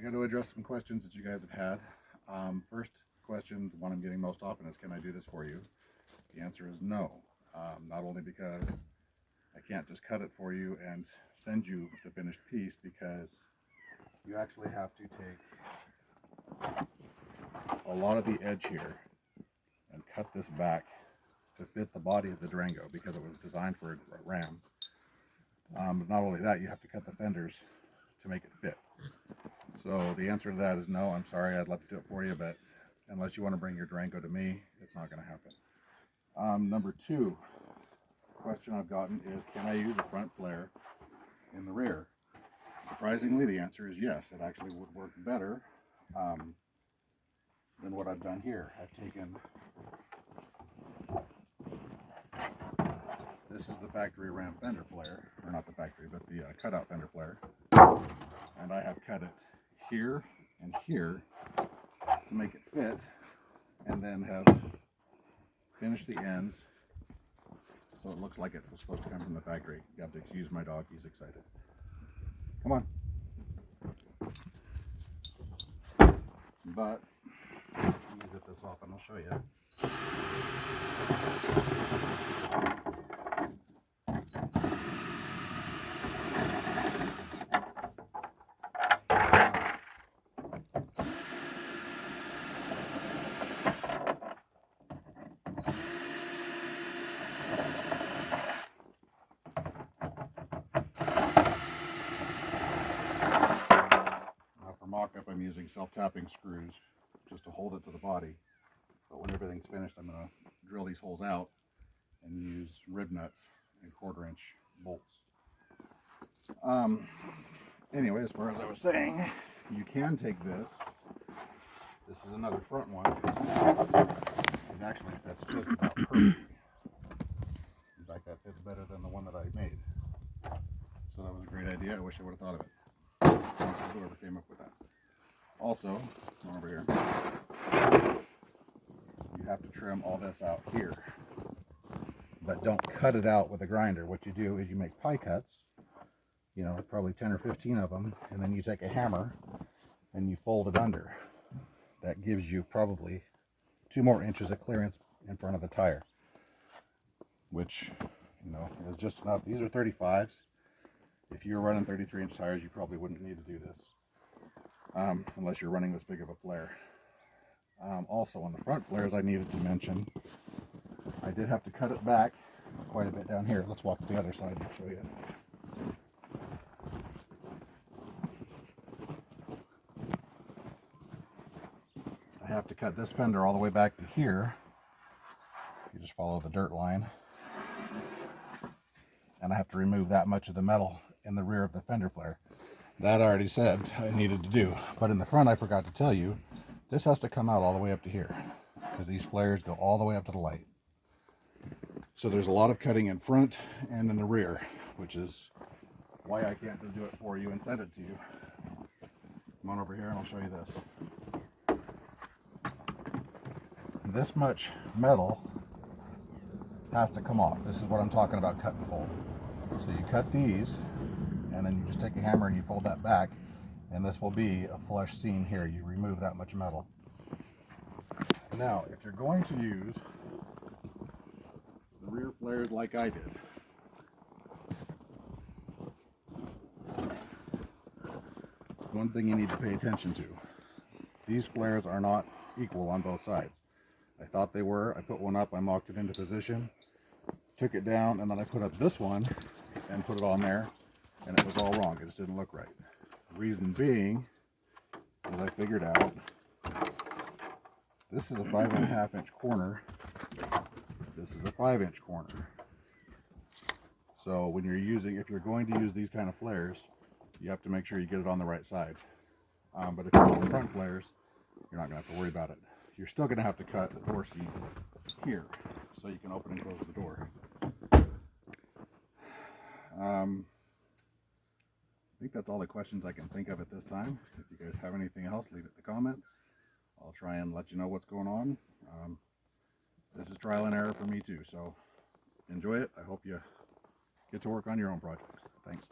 got to address some questions that you guys have had. First question, the one I'm getting most often is, can I do this for you? The answer is no. Not only because I can't just cut it for you and send you the finished piece, because you actually have to take a lot of the edge here and cut this back to fit the body of the Durango, because it was designed for a Ram. But not only that, you have to cut the fenders to make it fit. So the answer to that is no. I'm sorry, I'd love to do it for you, but unless you want to bring your Durango to me, it's not going to happen. Number two question I've gotten is, can I use a front flare in the rear? Surprisingly, the answer is yes. It actually would work better than what I've done here. I've taken, this is the factory Ram fender flare, or not the factory, but the cutout fender flare, and I have cut it here and here to make it fit, and then have finished the ends so it looks like it was supposed to come from the factory. You have to excuse my dog, he's excited. Come on. But let me zip this off and I'll show you. Mock-up, I'm using self-tapping screws just to hold it to the body, but when everything's finished, I'm going to drill these holes out and use rib nuts and 1/4 inch bolts. Anyway, as far as I was saying, you can take this. This is another front one. It actually fits just about perfectly. In fact, that fits better than the one that I made. So that was a great idea. I wish I would have thought of it. Whoever came up with that. Also, over here, you have to trim all this out here, but don't cut it out with a grinder. What you do is you make pie cuts, you know, probably 10 or 15 of them, and then you take a hammer and you fold it under. That gives you probably 2 more inches of clearance in front of the tire, which, you know, is just enough. These are 35s. If you were running 33-inch tires, you probably wouldn't need to do this, unless you're running this big of a flare. Also, on the front flares, I needed to mention, I did have to cut it back quite a bit down here. Let's walk to the other side and show you. I have to cut this fender all the way back to here. You just follow the dirt line. And I have to remove that much of the metal in the rear of the fender flare. That I already said I needed to do. But in the front, I forgot to tell you, this has to come out all the way up to here, because these flares go all the way up to the light. So there's a lot of cutting in front and in the rear, which is why I can't just do it for you and send it to you. Come on over here and I'll show you this. This much metal has to come off. This is what I'm talking about, cut and fold. So you cut these, and then you just take a hammer and you fold that back, and this will be a flush seam here. You remove that much metal. Now, if you're going to use the rear flares like I did, one thing you need to pay attention to. These flares are not equal on both sides. I thought they were. I put one up, I mocked it into position, took it down, and then I put up this one and put it on there, and it was all wrong. It just didn't look right. The reason being, as I figured out, this is a 5.5 inch corner. This is a 5-inch corner. So when you're using, if you're going to use these kind of flares, you have to make sure you get it on the right side. But if you're using front flares, you're not going to have to worry about it. You're still going to have to cut the door seam here so you can open and close the door. I think that's all the questions I can think of at this time. If you guys have anything else, leave it in the comments. I'll try and let you know what's going on. This is trial and error for me too, so enjoy it. I hope you get to work on your own projects. Thanks.